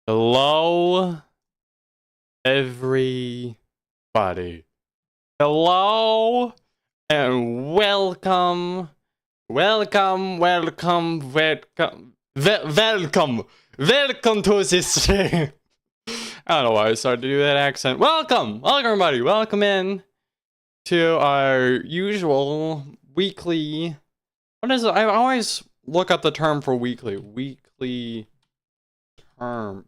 Hello, everybody. Hello, and welcome, welcome to this stream. I don't know why I started to do that accent. Welcome everybody. Welcome in to our usual weekly. What is it? I always look up the term for weekly. Weekly term.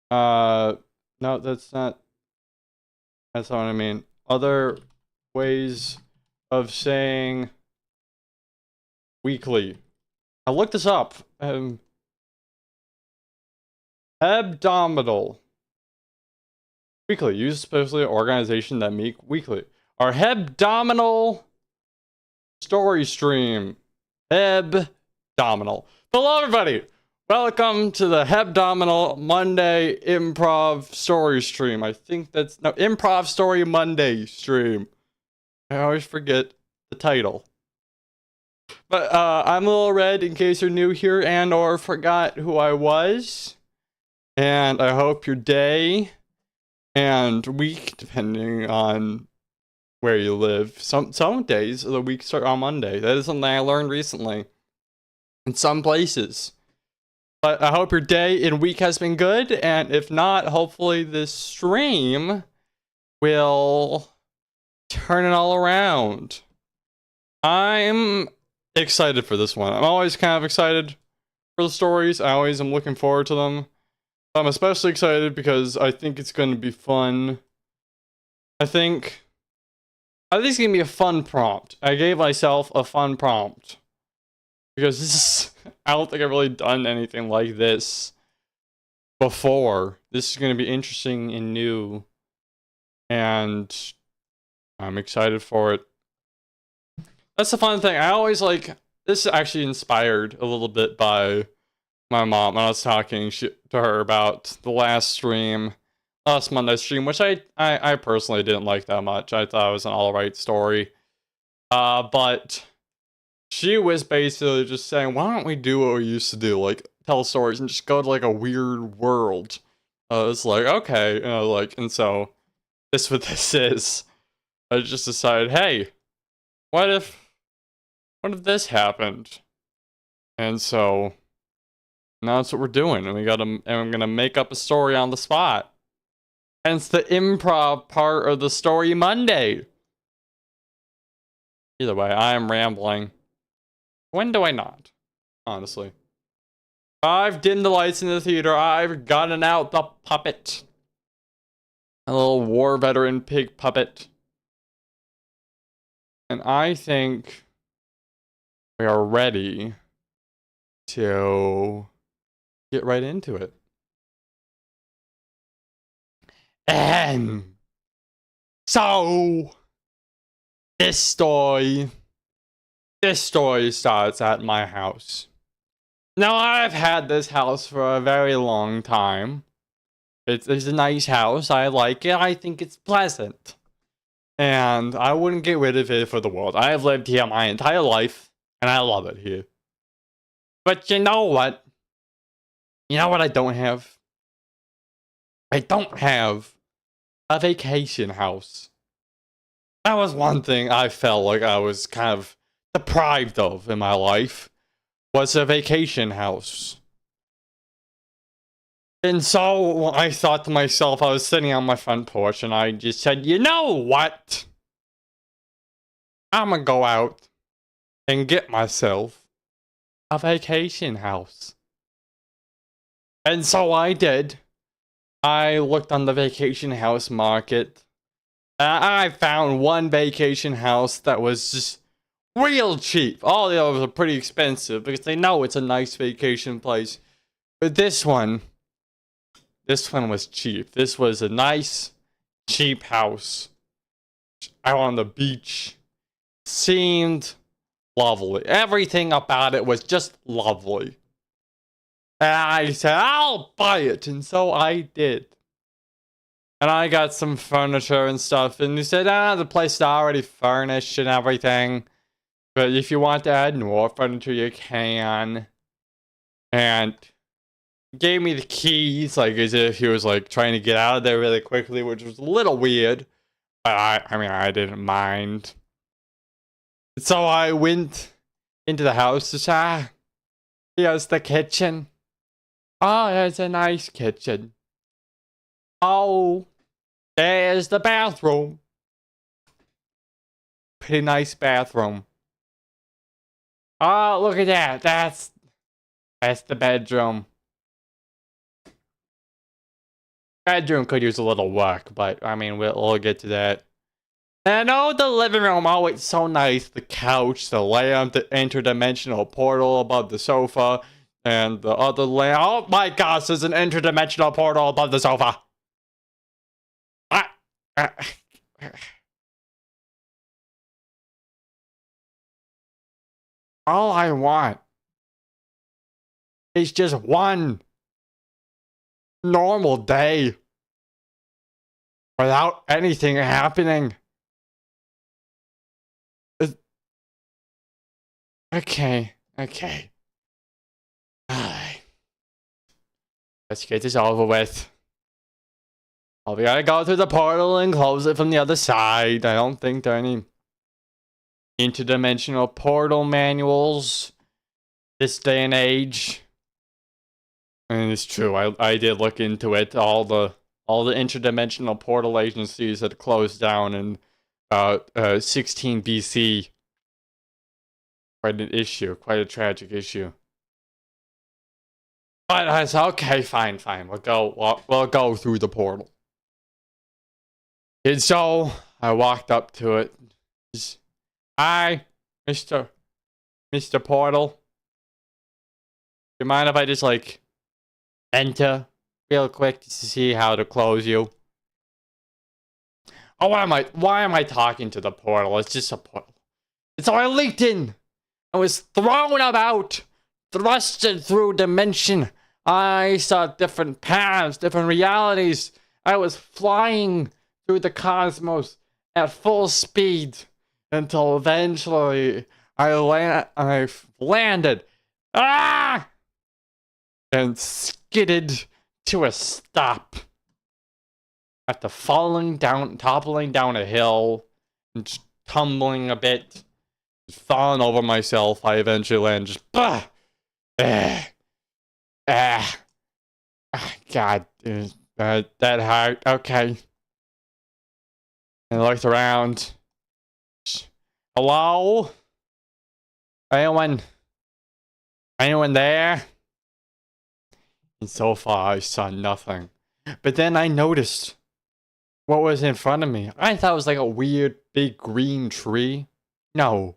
No, that's not what I mean. Other ways of saying weekly. I looked this up. Hebdomadal. Weekly, used especially an organization that meet weekly. Our hebdomadal story stream. Hebdomadal. Hello, everybody. Welcome to the Hebdomadal Monday Improv Story Stream. I think that's... No, Improv Story Monday Stream. I always forget the title. But I'm a little red in case you're new here and or forgot who I was. And I hope your day and week, depending on where you live. Some days of the week start on Monday. That is something I learned recently. In some places. But I hope your day and week has been good, and if not, hopefully this stream will turn it all around. I'm excited for this one. I'm always kind of excited for the stories. I always am looking forward to them. I'm especially excited because I think it's going to be fun. I think I think it's gonna be a fun prompt. I gave myself a fun prompt. Because this is, I don't think I've really done anything like this before. This is gonna be interesting and new. And I'm excited for it. That's the fun thing. I always like, this is actually inspired a little bit by my mom when I was talking to her about the last Monday stream, which I personally didn't like that much. I thought it was an alright story. But she was basically just saying, why don't we do what we used to do? Like, tell stories and just go to like a weird world. It's like, okay, and so this what this is. I just decided, hey, what if this happened? And so now that's what we're doing, and I'm gonna make up a story on the spot. Hence the improv part of the story Monday. Either way, I am rambling. When do I not? Honestly. I've dimmed the lights in the theater. I've gotten out the puppet. A little war veteran pig puppet. And I think we are ready to get right into it. And so this story starts at my house. Now, I've had this house for a very long time. It's a nice house. I like it. I think it's pleasant. And I wouldn't get rid of it for the world. I have lived here my entire life, and I love it here. But you know what? You know what I don't have? I don't have a vacation house. That was one thing I felt like I was kind of deprived of in my life, was a vacation house. And so I thought to myself, I was sitting on my front porch and I just said, you know what? I'm gonna go out and get myself a vacation house. And so I did. I looked on the vacation house market. I found one vacation house that was just real cheap. All the others are pretty expensive because they know it's a nice vacation place. But this one was cheap. This was a nice, cheap house out on the beach. Seemed lovely. Everything about it was just lovely. And I said, I'll buy it. And so I did. And I got some furniture and stuff. And he said, the place is already furnished and everything. But if you want to add more furniture, you can. And gave me the keys, like as if he was like trying to get out of there really quickly, which was a little weird. But I mean, I didn't mind. So I went into the house to say, here's the kitchen. Oh, there's a nice kitchen. Oh, there's the bathroom. Pretty nice bathroom. Oh, look at that. That's the bedroom. Bedroom could use a little work, but I mean, we'll get to that. And oh, the living room. Oh, it's so nice. The couch, the lamp, the interdimensional portal above the sofa, and the other lamp. Oh my gosh, there's an interdimensional portal above the sofa. All I want is just one normal day without anything happening. Okay. Alright. Let's get this over with. Oh, we gotta go through the portal and close it from the other side. I don't think there are any interdimensional portal manuals this day and age. And it's true, I did look into it. All the interdimensional portal agencies had closed down in 16 BC. Quite an issue, quite a tragic issue. But I said, okay, fine. We'll go through the portal. And so I walked up to it, Hi, Mr. Portal. Do you mind if I just like enter real quick just to see how to close you? Oh, why am I talking to the portal? It's just a portal. It's how I leaked in. I was thrown about, thrusted through dimension. I saw different paths, different realities. I was flying through the cosmos at full speed until eventually I landed. Ah! And skidded to a stop. After toppling down a hill, and tumbling a bit, falling over myself, I eventually landed just, God, that hurt. Okay. And I looked around. Hello? Anyone there? And so far, I saw nothing. But then I noticed what was in front of me. I thought it was like a weird, big green tree. No.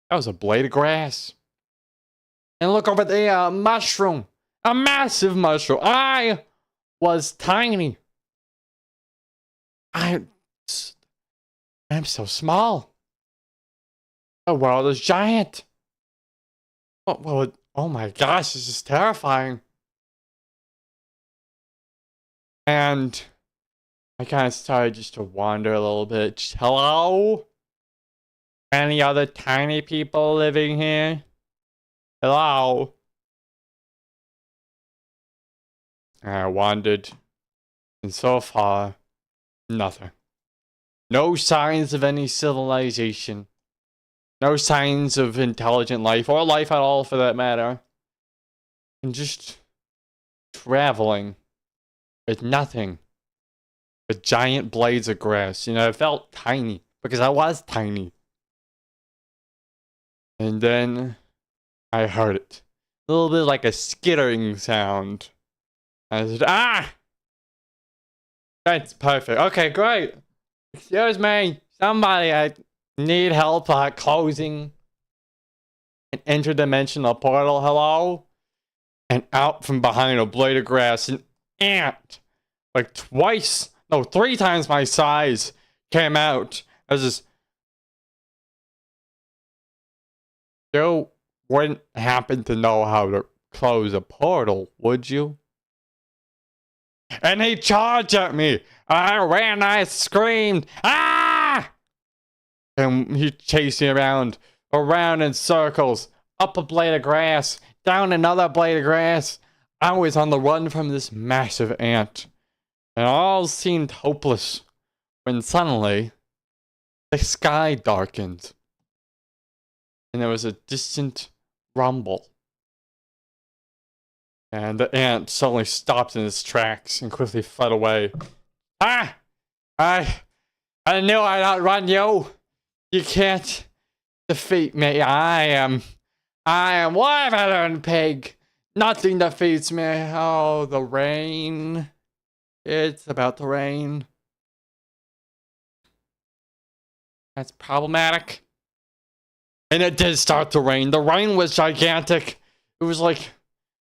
That was a blade of grass. And look over there, a mushroom. A massive mushroom. I was tiny. I'm so small. The world is giant. Oh my gosh, this is terrifying. And I kind of started just to wander a little bit. Just, hello? Any other tiny people living here? Hello? And I wandered. And so far, nothing. No signs of any civilization. No signs of intelligent life, or life at all for that matter. And just traveling with nothing but giant blades of grass. You know, I felt tiny because I was tiny. And then I heard it. A little bit like a skittering sound. I said, ah! That's perfect. Okay, great. Excuse me. Somebody, I need help closing an interdimensional portal. Hello? And out from behind a blade of grass, an ant, like three times my size, came out. I was just, you wouldn't happen to know how to close a portal, would you? And he charged at me. I ran, I screamed, ah! And he chased me around in circles, up a blade of grass, down another blade of grass. I was on the run from this massive ant. And all seemed hopeless when suddenly the sky darkened. And there was a distant rumble. And the ant suddenly stopped in its tracks and quickly fled away. Ah! I knew I'd outrun you. You can't defeat me. I am watermelon pig. Nothing defeats me. Oh, the rain. It's about to rain. That's problematic. And it did start to rain. The rain was gigantic. It was like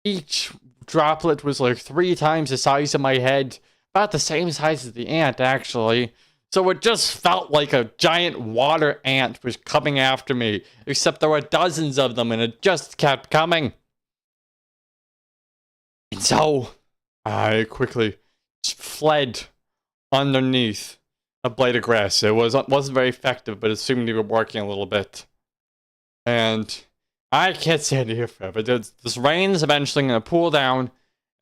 each droplet was like 3 times the size of my head. About the same size as the ant, actually. So it just felt like a giant water ant was coming after me. Except there were dozens of them and it just kept coming. And so I quickly fled underneath a blade of grass. It wasn't very effective, but it seemed to be working a little bit. And I can't stand here forever. This rain's eventually going to pool down,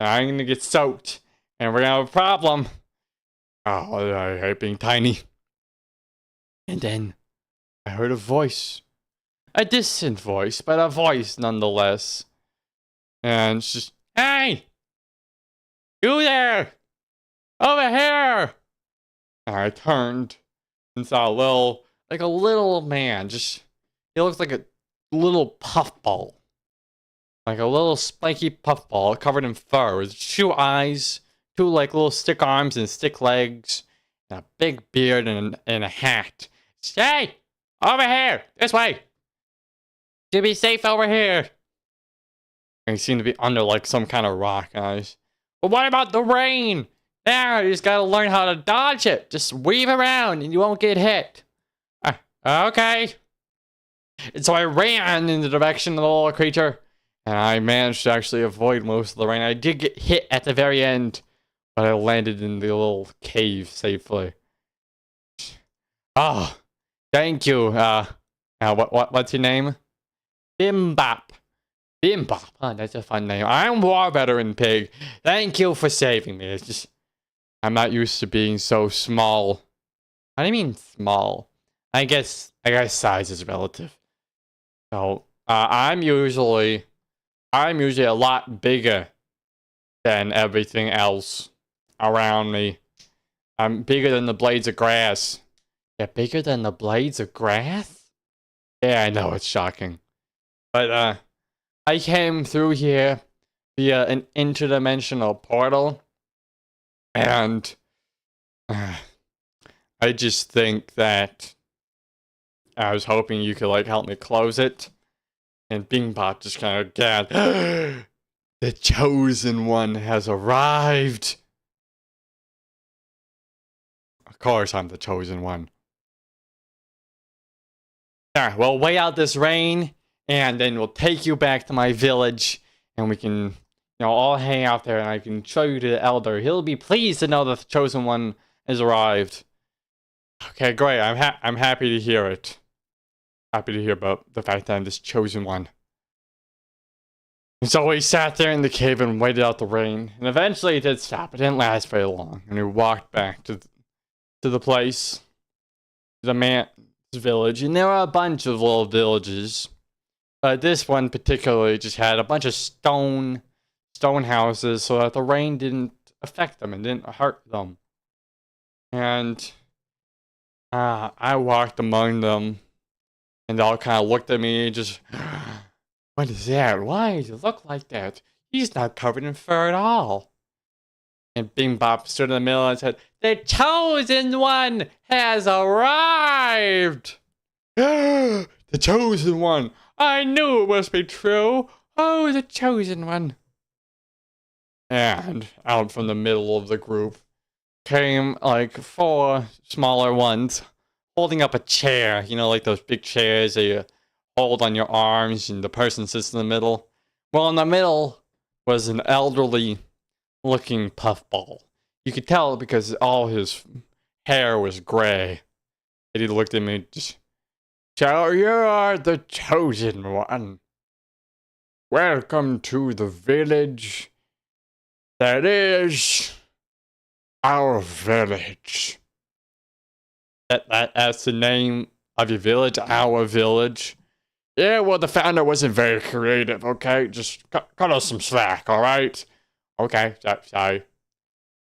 and I'm going to get soaked, and we're going to have a problem. Oh, I hate being tiny. And then I heard a voice. A distant voice, but a voice nonetheless. And it's just, hey! You there! Over here! And I turned and saw a little man. He looked like a little puffball. Like a little spiky puffball covered in fur with 2 eyes, 2 like little stick arms and stick legs, and a big beard and a hat. Stay! Over here! This way! To be safe over here! And he seemed to be under like some kind of rock, guys. But what about the rain? Now you just gotta learn how to dodge it. Just weave around and you won't get hit. Okay. And so I ran in the direction of the little creature. And I managed to actually avoid most of the rain. I did get hit at the very end. But I landed in the little cave safely. Oh, thank you. What's your name? Bimbop. Bimbop. Oh, that's a fun name. I'm War Veteran Pig. Thank you for saving me. It's just, I'm not used to being so small. What do you mean small? I guess size is relative. So, I'm usually a lot bigger than everything else around me. I'm bigger than the blades of grass. Yeah, bigger than the blades of grass? Yeah, I know, it's shocking. But, I came through here via an interdimensional portal. And I just think that I was hoping you could, like, help me close it. And Bing Bop just kind of gasped. The chosen one has arrived. Of course I'm the chosen one. Alright, we'll wait out this rain, and then we'll take you back to my village, and we can, you know, all hang out there, and I can show you to the elder. He'll be pleased to know that the chosen one has arrived. Okay, great. I'm happy to hear it. Happy to hear about the fact that I'm this chosen one. And so we sat there in the cave and waited out the rain, and eventually it did stop. It didn't last very long, and we walked back to the place, the man's village, and there were a bunch of little villages. But this one particularly just had a bunch of stone houses so that the rain didn't affect them and didn't hurt them. And I walked among them, and they all kind of looked at me and just, what is that? Why does it look like that? He's not covered in fur at all. And Bing Bop stood in the middle and said, the chosen one has arrived! The chosen one! I knew it must be true! Oh, the chosen one! And out from the middle of the group came like 4 smaller ones holding up a chair. You know, like those big chairs that you hold on your arms and the person sits in the middle. Well, in the middle was an elderly looking puffball. You could tell because all his hair was gray. And he looked at me just, so you are the chosen one. Welcome to the village. That is our village. That's the name of your village, our village. Yeah, well, the founder wasn't very creative, okay? Just cut us some slack, alright? Okay, sorry.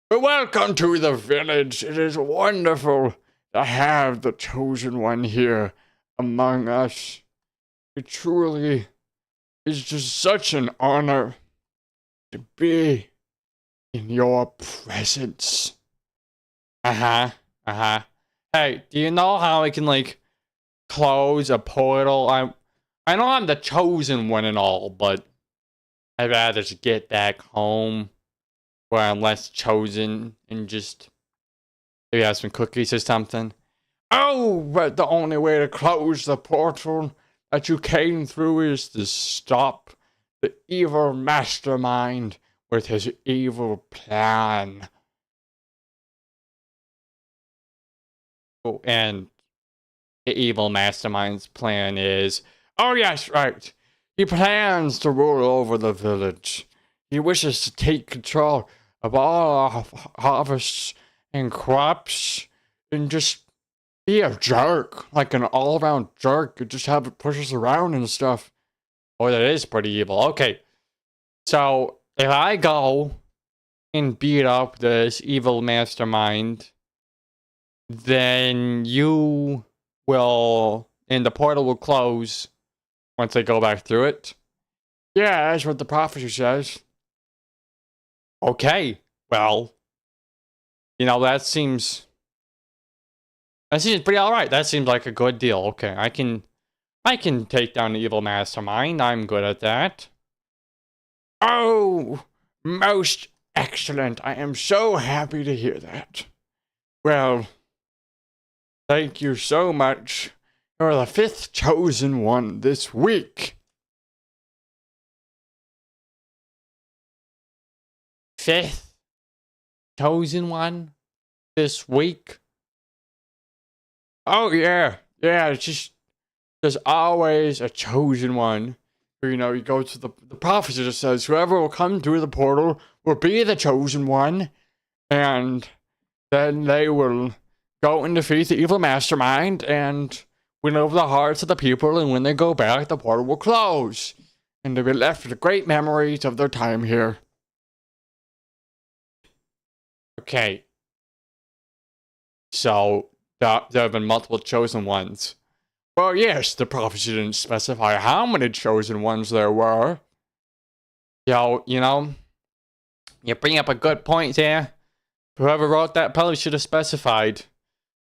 But welcome to the village. It is wonderful to have the chosen one here among us. It truly is just such an honor to be in your presence. Hey, do you know how I can, like, close a portal? I know I'm the chosen one and all, but I'd rather just get back home where I'm less chosen and just maybe have some cookies or something. Oh, but the only way to close the portal that you came through is to stop the evil mastermind with his evil plan. Oh, and the evil mastermind's plan is, oh yes, right. He plans to rule over the village. He wishes to take control of all our harvests and crops and just be a jerk, like an all-around jerk, and just have it push us around and stuff. Oh, that is pretty evil. Okay, so if I go and beat up this evil mastermind, then you will, and the portal will close once I go back through it. Yeah, that's what the prophecy says. Okay, well, you know, that seems That seems pretty alright. That seems like a good deal. Okay, I can take down the evil mastermind. I'm good at that. Oh, most excellent. I am so happy to hear that. Well, thank you so much. You're the 5th chosen one this week. 5th chosen one this week? Oh, yeah. Yeah, it's just, there's always a chosen one. You know, you go to the prophecy that says, whoever will come through the portal will be the chosen one. And then they will go and defeat the evil mastermind and win over the hearts of the people. And when they go back, the portal will close. And they'll be left with great memories of their time here. Okay. So, there have been multiple chosen ones. Well, yes, the prophecy didn't specify how many chosen ones there were. Yo, you know, you bring up a good point there. Whoever wrote that probably should have specified.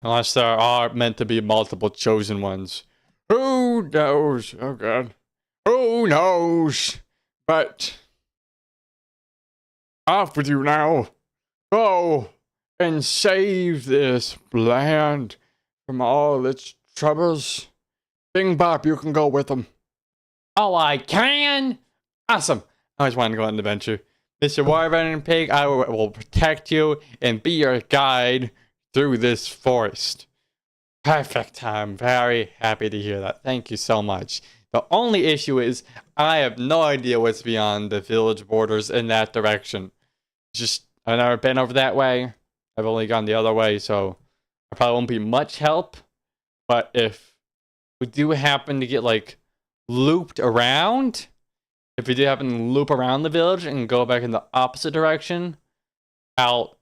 Unless there are meant to be multiple chosen ones. Who knows? Oh, God. Who knows? But off with you now. Go and save this land from all its troubles. Bing Bop, you can go with them. Oh, I can? Awesome. I always wanted to go on an adventure. Mr. Warveteran Pig, I will protect you and be your guide through this forest. Perfect. I'm very happy to hear that. Thank you so much. The only issue is I have no idea what's beyond the village borders in that direction. Just, I've never been over that way. I've only gone the other way, so I probably won't be much help. But if we do happen to get, like, looped around, if we do happen to loop around the village and go back in the opposite direction, I'll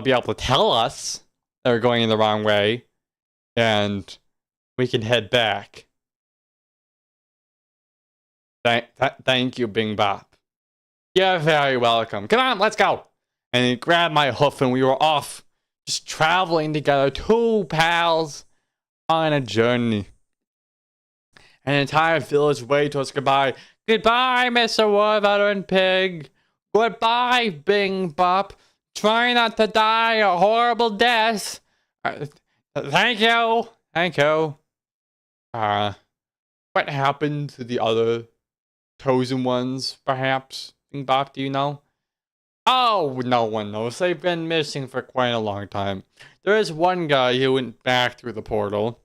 be able to tell us that we're going in the wrong way, and we can head back. Thank you, Bing Bop. You're very welcome. Come on, let's go. And he grabbed my hoof and we were off, just traveling together, 2 pals on a journey. An entire village waved to us goodbye. Goodbye, Mr. Warveteran Pig. Goodbye, Bing Bop. Try not to die a horrible death. Thank you. Thank you. What happened to the other chosen ones, perhaps? Bing Bop, do you know? Oh, no one knows. They've been missing for quite a long time. There is one guy who went back through the portal,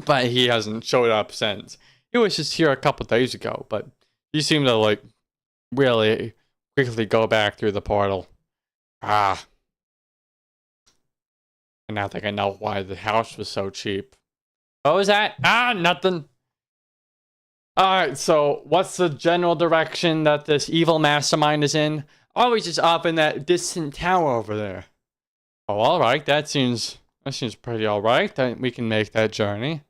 but he hasn't showed up since. He was just here a couple days ago, but he seemed to, like, really quickly go back through the portal. And now I think I know why the house was so cheap. What was that? Nothing. Alright, so what's the general direction that this evil mastermind is in? Oh, he's just up in that distant tower over there. Oh, alright, that seems pretty alright. That we can make that journey.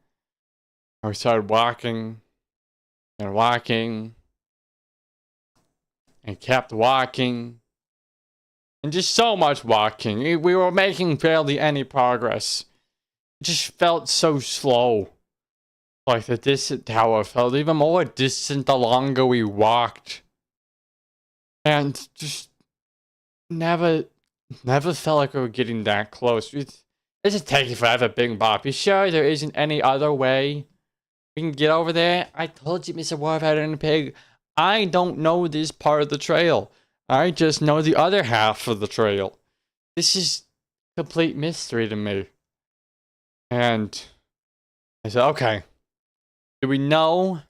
We started walking and walking and kept walking and just so much walking. We were making barely any progress. It just felt so slow. Like the distant tower felt even more distant the longer we walked. And just never felt like we were getting that close. It's just taking forever, Bing Bop. You sure there isn't any other way we can get over there? I told you, Mr. Warveteran Pig, I don't know this part of the trail. I just know the other half of the trail. This is complete mystery to me. And I said, okay. Do we know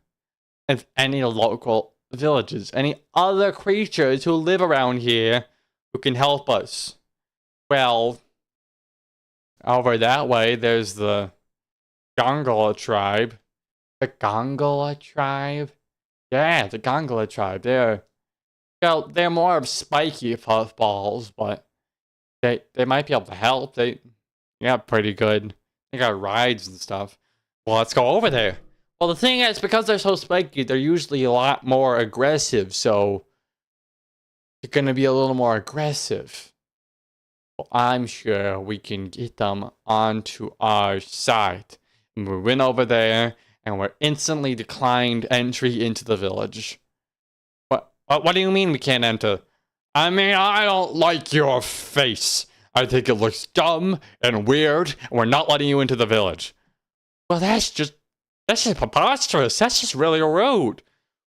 if any local villages, any other creatures who live around here who can help us? Well, over that way, there's the Gongola tribe. The Gongola tribe? Yeah, the Gongola tribe. They're more of spiky puffballs, but they might be able to help. They pretty good. They got rides and stuff. Well, let's go over there. Well, the thing is, because they're so spiky, they're usually a lot more aggressive, so they're going to be a little more aggressive. Well, I'm sure we can get them onto our side. And we went over there, and we're instantly declined entry into the village. What do you mean we can't enter? I mean, I don't like your face. I think it looks dumb and weird, and we're not letting you into the village. Well, that's just preposterous. That's just really rude.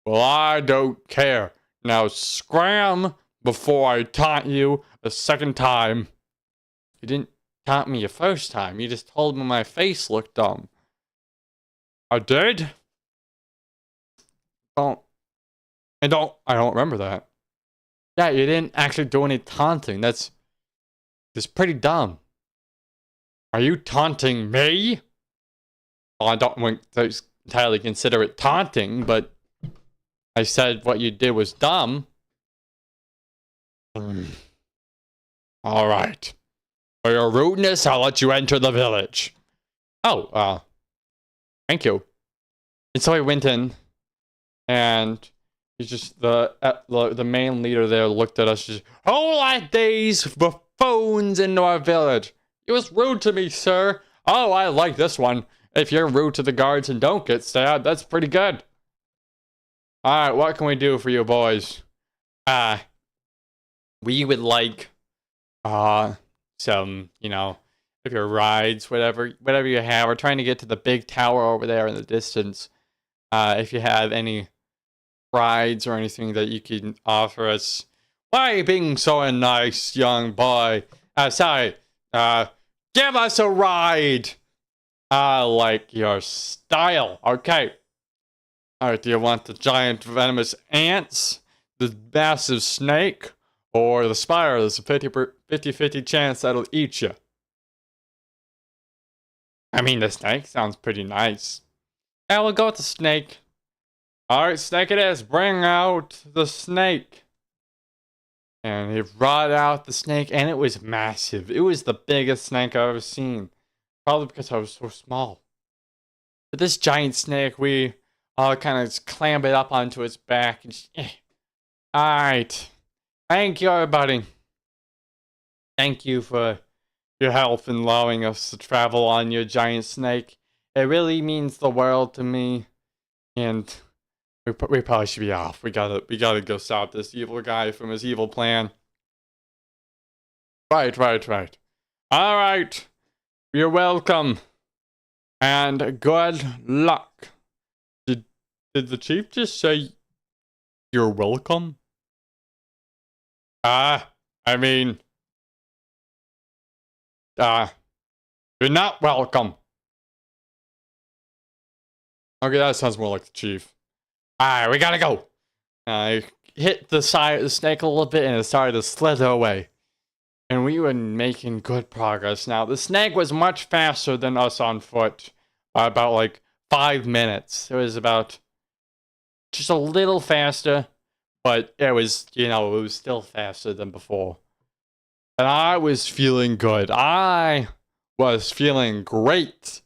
Well, I don't care. Now scram before I taunt you a second time. You didn't taunt me the first time. You just told me my face looked dumb. I did? I don't remember that. Yeah, you didn't actually do any taunting. That's pretty dumb. Are you taunting me? Well, I don't entirely consider it taunting, but I said what you did was dumb. All right. For your rudeness, I'll let you enter the village. Oh, thank you. And so I went in, and he's just the main leader there looked at us. Just, whole lot days buffoons into our village. It was rude to me, sir. Oh, I like this one. If you're rude to the guards and don't get stabbed, that's pretty good. All right, what can we do for you boys? We would like some, if your rides, whatever you have. We're trying to get to the big tower over there in the distance. If you have any rides or anything that you can offer us. Why are you being so nice, young boy? Sorry. Give us a ride. I like your style. Okay. Alright, do you want the giant venomous ants, the massive snake, or the spider? There's a 50-50 chance that'll eat you. I mean, the snake sounds pretty nice. Yeah, we'll go with the snake. Alright, snake it is. Bring out the snake. And he brought out the snake, and it was massive. It was the biggest snake I've ever seen. Probably because I was so small. But this giant snake, we kind of clamp it up onto its back. And Alright. Thank you, everybody. Thank you for your help in allowing us to travel on your giant snake. It really means the world to me. And we probably should be off. We gotta go stop this evil guy from his evil plan. Right. Alright. You're welcome. And good luck. Did the chief just say you're welcome? I mean, you're not welcome. Okay, that sounds more like the chief. Alright, we gotta go. I hit the side of the snake a little bit and it started to slither away. And we were making good progress. Now, the snake was much faster than us on foot. By about like 5 minutes. It was about just a little faster. But it was, it was still faster than before. And I was feeling good. I was feeling great,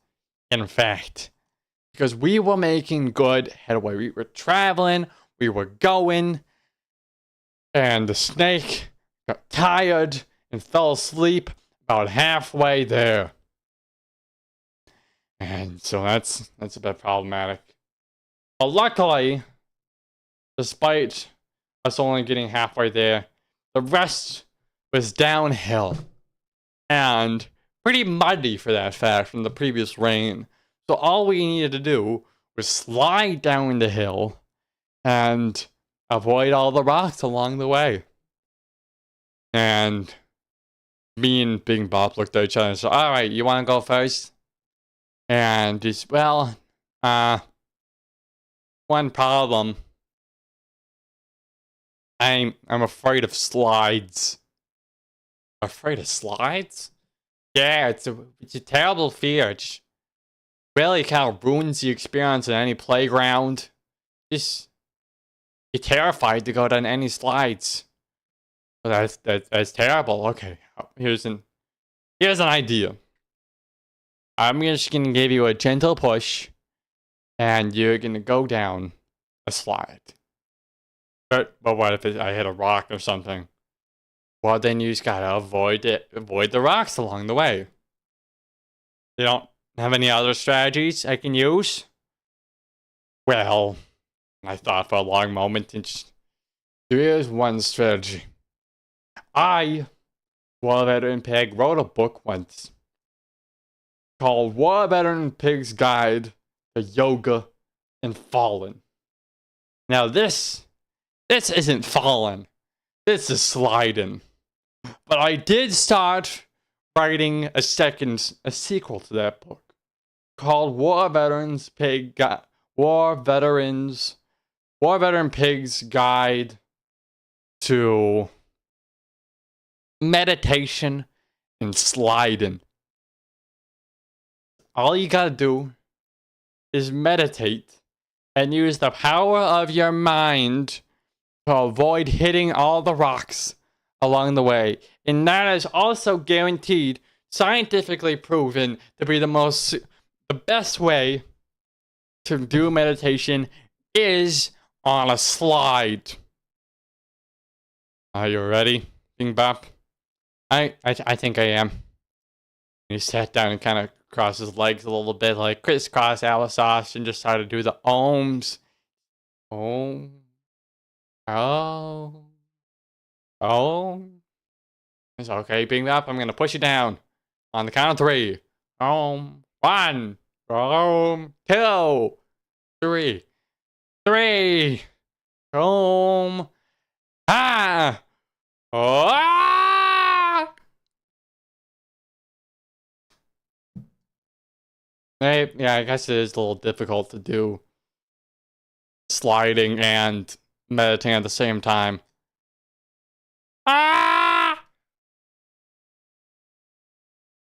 in fact. Because we were making good headway. We were traveling. We were going. And the snake got tired and fell asleep about halfway there. And so that's a bit problematic. But luckily, despite us only getting halfway there, the rest was downhill. And pretty muddy for that fact from the previous rain. So all we needed to do was slide down the hill and avoid all the rocks along the way. And me and Big Bob looked at each other and said, alright, you want to go first? And just, well, one problem. I'm afraid of slides. Afraid of slides? Yeah, it's a terrible fear. It just really kind of ruins the experience at any playground. Just you're terrified to go down any slides. Well, that's terrible. Okay, here's an idea. I'm just gonna give you a gentle push, and you're gonna go down a slide. But what if I hit a rock or something? well, then you just gotta avoid the rocks along the way. You don't have any other strategies I can use? Well, I thought for a long moment, and just, there is one strategy. I, War Veteran Pig, wrote a book once called War Veteran Pig's Guide to Yoga and Fallen. Now this isn't fallen. This is sliding. But I did start writing a sequel to that book called War Veteran Pig's Guide to Meditation and Sliding. All you gotta do is meditate and use the power of your mind to avoid hitting all the rocks along the way. And that is also guaranteed, scientifically proven, to be the best way to do meditation is on a slide. Are you ready, Bing Bop? I think I am. He sat down and kind of crossed his legs a little bit, like crisscross applesauce, and just started to do the ohms. Oh. Oh. Oh. It's okay, Bing Bop. I'm gonna push you down. On the count of 3. 1. 2. 3. 3. Ah. Ah. Yeah, I guess it is a little difficult to do sliding and meditating at the same time. Ah!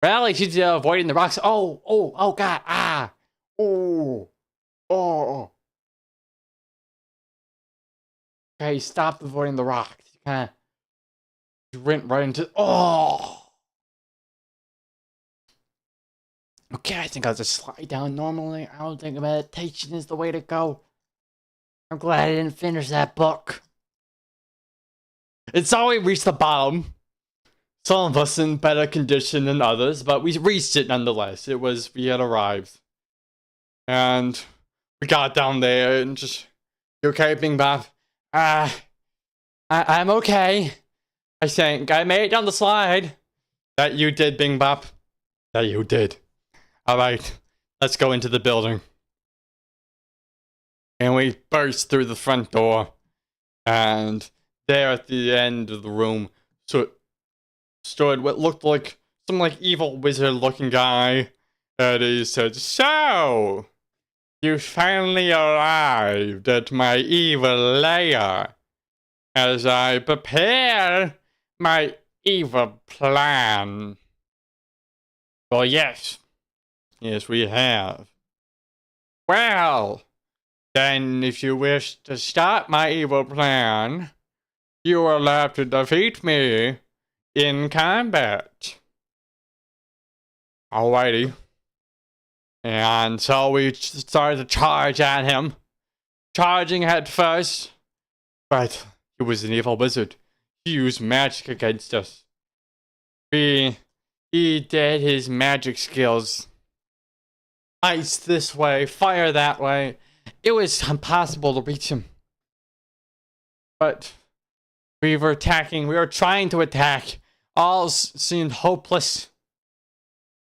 Well, she's avoiding the rocks. Oh, God. Ah. Oh. Okay, stop avoiding the rocks. You kind of went right into. Oh. Okay, I think I'll just slide down normally. I don't think meditation is the way to go. I'm glad I didn't finish that book. It's how we reached the bottom. Some of us in better condition than others, but we reached it nonetheless. We had arrived. And we got down there and just, you okay, Bing Bop? I'm okay. I think I made it down the slide. That you did, Bing Bop. That you did. Alright, let's go into the building. And we burst through the front door. And there at the end of the room stood what looked like some evil wizard looking guy. And he said, "So, you finally arrived at my evil lair as I prepare my evil plan." Well, yes, we have. Well, then if you wish to start my evil plan, you will have to defeat me in combat. Alrighty. And so we started to charge at him. Charging head first. But he was an evil wizard. He used magic against us. He did his magic skills. Ice this way, fire that way. It was impossible to reach him. But we were trying to attack. All seemed hopeless.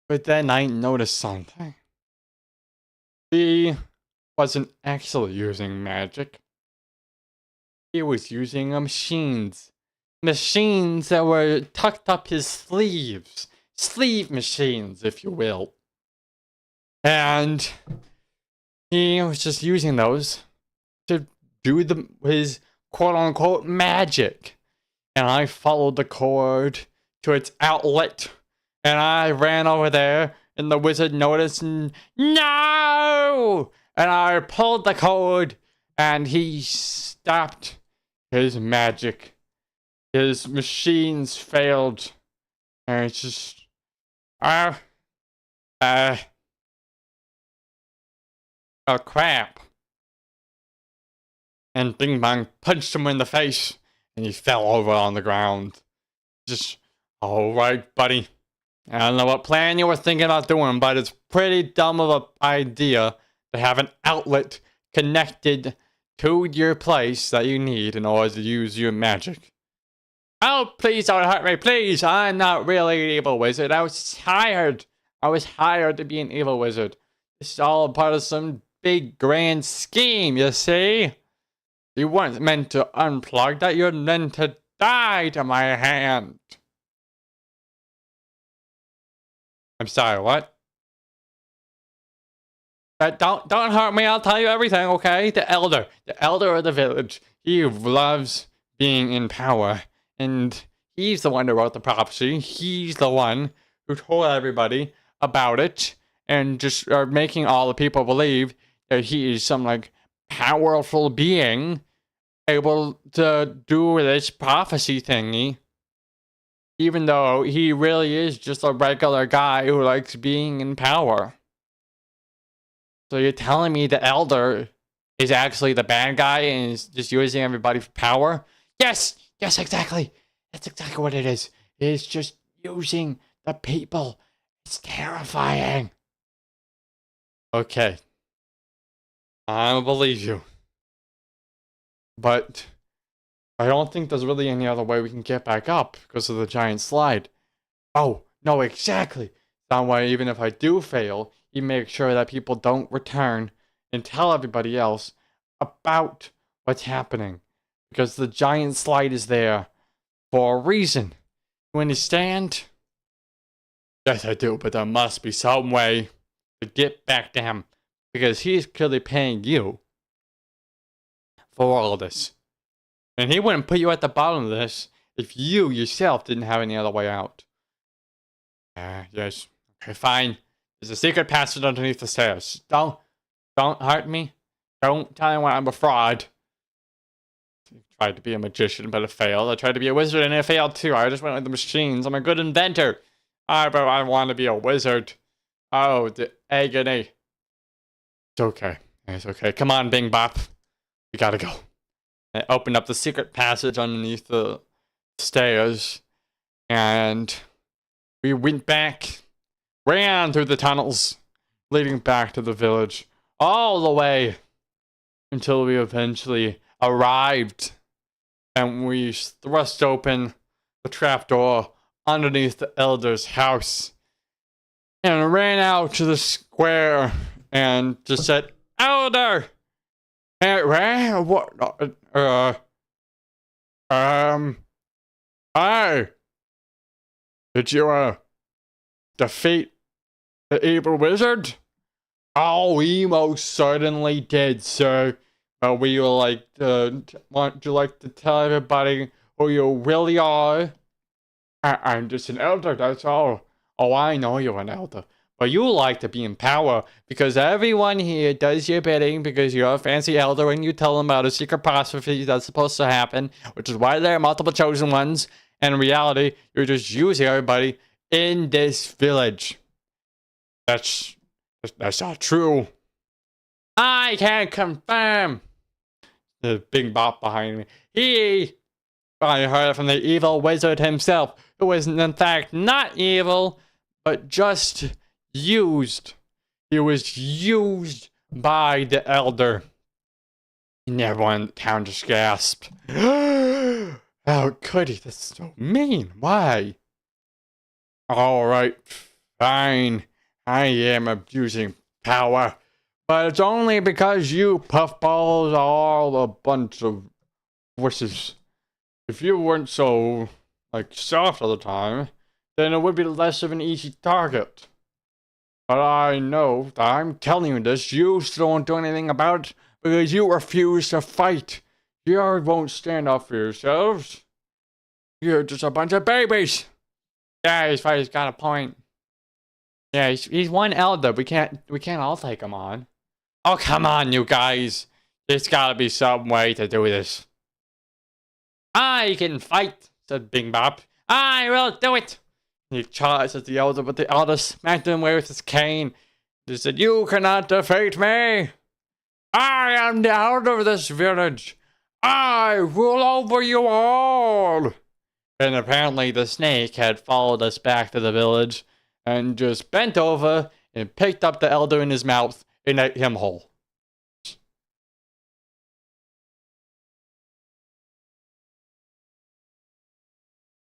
But then I noticed something. He wasn't actually using magic. He was using machines. Machines that were tucked up his sleeves. Sleeve machines, if you will. And he was just using those to do his quote-unquote magic. And I followed the cord to its outlet. And I ran over there. And the wizard noticed and no! And I pulled the cord. And he stopped his magic. His machines failed. And it's just... Oh crap. And Bing Bong punched him in the face. And he fell over on the ground. Just, all right, buddy. I don't know what plan you were thinking about doing, but it's pretty dumb of an idea to have an outlet connected to your place that you need in order to use your magic. Oh, please don't hurt me, please. I'm not really an evil wizard. I was hired. To be an evil wizard. This is all part of some big grand scheme, you see? You weren't meant to unplug that. You're meant to die to my hand. I'm sorry, what? Don't hurt me. I'll tell you everything, okay? The elder of the village. He loves being in power. And he's the one who wrote the prophecy. He's the one who told everybody about it and just making all the people believe that he is some like powerful being able to do this prophecy thingy, even though he really is just a regular guy who likes being in power. So you're telling me the elder is actually the bad guy and is just using everybody for power? Yes, exactly. That's exactly what it is. It's just using the people. It's terrifying. Okay. I'll believe you. But I don't think there's really any other way we can get back up because of the giant slide. Oh, no, exactly. That way, even if I do fail, you make sure that people don't return and tell everybody else about what's happening. Because the giant slide is there for a reason. You understand? Yes, I do, but there must be some way to get back to him. Because he's clearly paying you for all this. And he wouldn't put you at the bottom of this if you yourself didn't have any other way out. Yes. Okay, fine. There's a secret passage underneath the stairs. Don't hurt me. Don't tell anyone I'm a fraud. I tried to be a magician, but it failed. I tried to be a wizard, and it failed too. I just went with the machines. I'm a good inventor. But I want to be a wizard. Oh, the agony. It's okay. It's okay. Come on, Bing Bop. We gotta go. I opened up the secret passage underneath the stairs, and we went back, ran through the tunnels, leading back to the village, all the way until we eventually arrived, and we thrust open the trapdoor underneath the elder's house, and ran out to the square, and just said, "Elder! Hey, what? Hi. Did you, defeat the evil wizard?" "Oh, we most certainly did, sir. But we would like to, want you like to tell everybody who you really are?" I'm just an elder, that's all." "Oh, I know you're an elder. But you like to be in power because everyone here does your bidding because you're a fancy elder and you tell them about a secret prophecy that's supposed to happen, which is why there are multiple chosen ones. And in reality, you're just using everybody in this village." That's not true." "I can confirm." The big bop behind me. I heard it from the evil wizard himself, who is in fact not evil, but just used. He was used by the elder. And everyone in the town just gasped. How could he? That's so mean. Why? Alright, fine. I am abusing power. But it's only because you puffballs are all a bunch of wusses. If you weren't so, soft all the time, then it would be less of an easy target. But I know that I'm telling you this, you still won't do anything about it because you refuse to fight. You won't stand up for yourselves. You're just a bunch of babies. Yeah, he's got a point. Yeah, he's one elder. We can't all take him on. Oh, come on, you guys. There's gotta be some way to do this. "I can fight," said Bing Bop. "I will do it." He charged at the elder, but the elder smacked him away with his cane. He said, "You cannot defeat me. I am the elder of this village. I rule over you all. And apparently the snake had followed us back to the village and just bent over and picked up the elder in his mouth and ate him whole.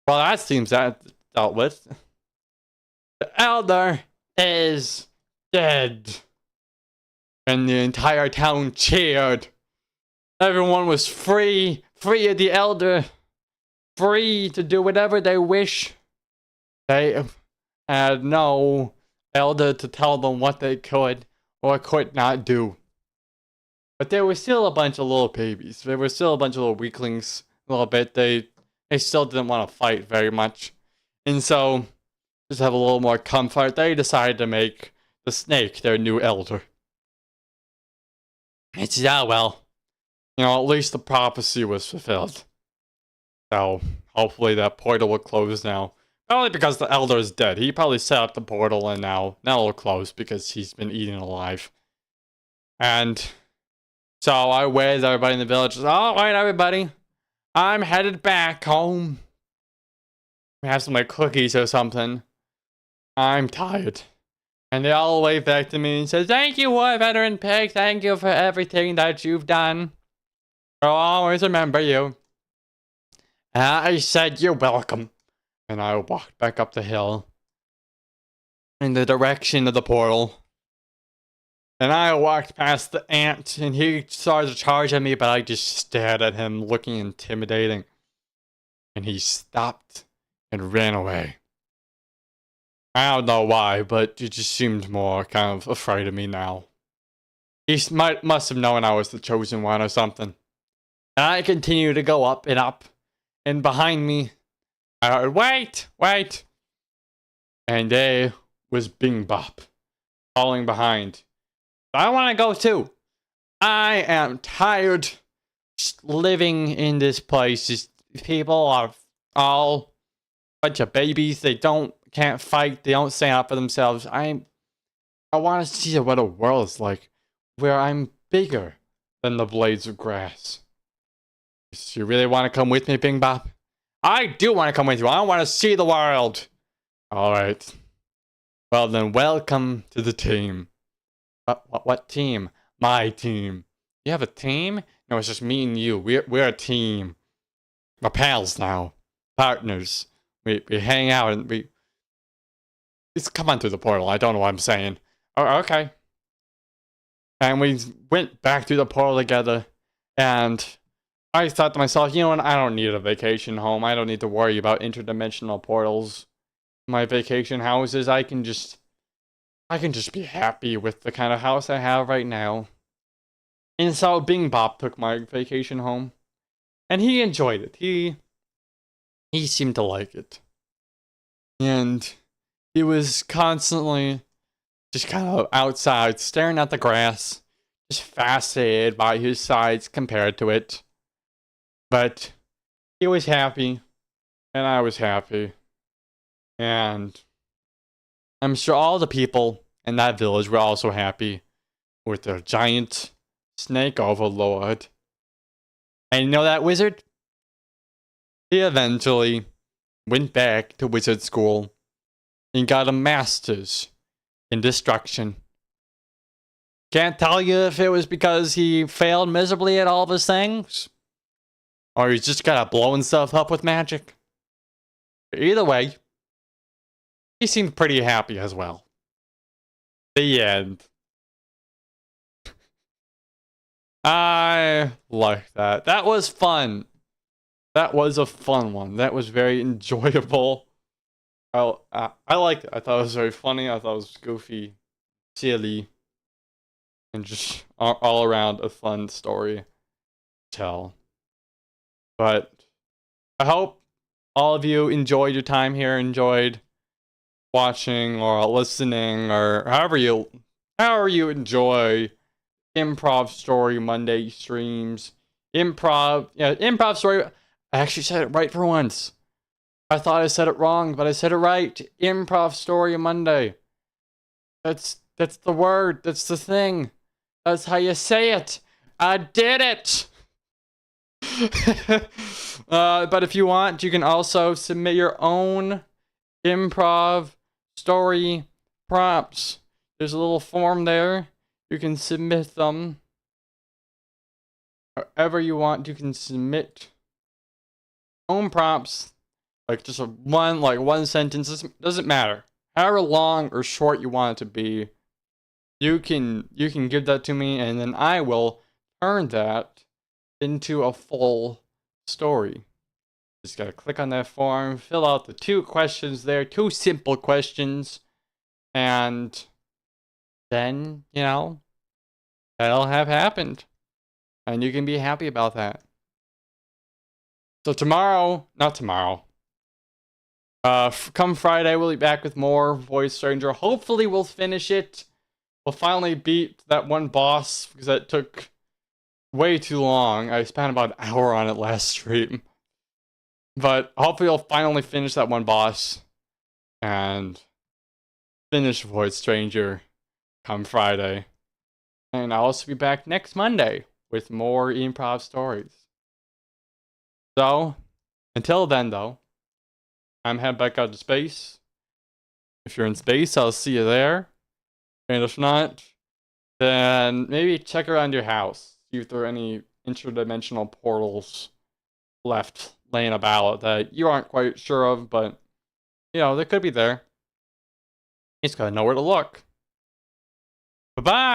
Well, that seems that dealt with. The elder is dead. And the entire town cheered. Everyone was free of the elder, free to do whatever they wish. They had no elder to tell them what they could or could not do. But there were still a bunch of little babies. There were still a bunch of little weaklings. A little bit. They still didn't want to fight very much. And so, just to have a little more comfort, they decided to make the snake their new elder. It's, yeah, well, you know, at least the prophecy was fulfilled. So, hopefully that portal will close now. Probably because the elder is dead. He probably set up the portal and now it'll close because he's been eaten alive. And so I waved everybody in the village. Alright, everybody. I'm headed back home. Have some like cookies or something. I'm tired. And they all wave back to me and say, "Thank you, War Veteran Pig. Thank you for everything that you've done. I'll always remember you." I said, "You're welcome." And I walked back up the hill in the direction of the portal. And I walked past the ant, and he started to charge at me, but I just stared at him, looking intimidating. And he stopped and ran away. I don't know why, but he just seemed more kind of afraid of me now. He must have known I was the chosen one or something. And I continued to go up and up. And behind me, I heard, "Wait, wait." And there was Bing Bop, falling behind. I want to go too. I am tired just living in this place. Just, people are all a bunch of babies. They can't fight. They don't stand up for themselves. I want to see what a world is like, where I'm bigger than the blades of grass. Do you really want to come with me, Bing Bop? I do want to come with you. I want to see the world. Alright. Well then, welcome to the team. What team? My team. You have a team? No, it's just me and you. We're a team. We're pals now. Partners. We hang out and we... Just come on through the portal. I don't know what I'm saying. Oh, okay. And we went back through the portal together. And I thought to myself, you know what? I don't need a vacation home. I don't need to worry about interdimensional portals. My vacation houses, I can just be happy with the kind of house I have right now. And so Bing Bop took my vacation home. And he enjoyed it. He seemed to like it. And he was constantly just kind of outside, staring at the grass. Just fascinated by his size compared to it. But he was happy. And I was happy. And I'm sure all the people in that village were also happy with their giant snake overlord. And you know that wizard? He eventually went back to wizard school and got a master's in destruction. Can't tell you if it was because he failed miserably at all of his things, or he's just kind of blowing stuff up with magic. Either way, he seemed pretty happy as well. The end. I like that. That was fun. That was a fun one. That was very enjoyable. I liked it. I thought it was very funny. I thought it was goofy, silly, and just all around a fun story to tell. But I hope all of you enjoyed your time here, enjoyed watching or listening, or however you enjoy Improv Story Monday streams. Improv Story. I actually said it right for once. I thought I said it wrong, but I said it right. Improv Story Monday. That's the word. That's the thing. That's how you say it. I did it. But if you want, you can also submit your own improv story prompts. There's a little form there. You can submit them however you want. You can submit own prompts, like just one sentence. Doesn't matter. However long or short you want it to be, you can give that to me, and then I will turn that into a full story. Just gotta click on that form, fill out the 2 questions there, 2 simple questions, and then, that'll have happened. And you can be happy about that. So not tomorrow, come Friday, we'll be back with more Voice Stranger. Hopefully we'll finish it. We'll finally beat that one boss, because that took way too long. I spent about an hour on it last stream. But hopefully I'll finally finish that one boss and finish Voice Stranger come Friday. And I'll also be back next Monday with more improv stories. So, until then though, I'm heading back out to space. If you're in space, I'll see you there. And if not, then maybe check around your house. See if there are any interdimensional portals left laying about that you aren't quite sure of, but, they could be there. You just gotta know where to look. Bye-bye!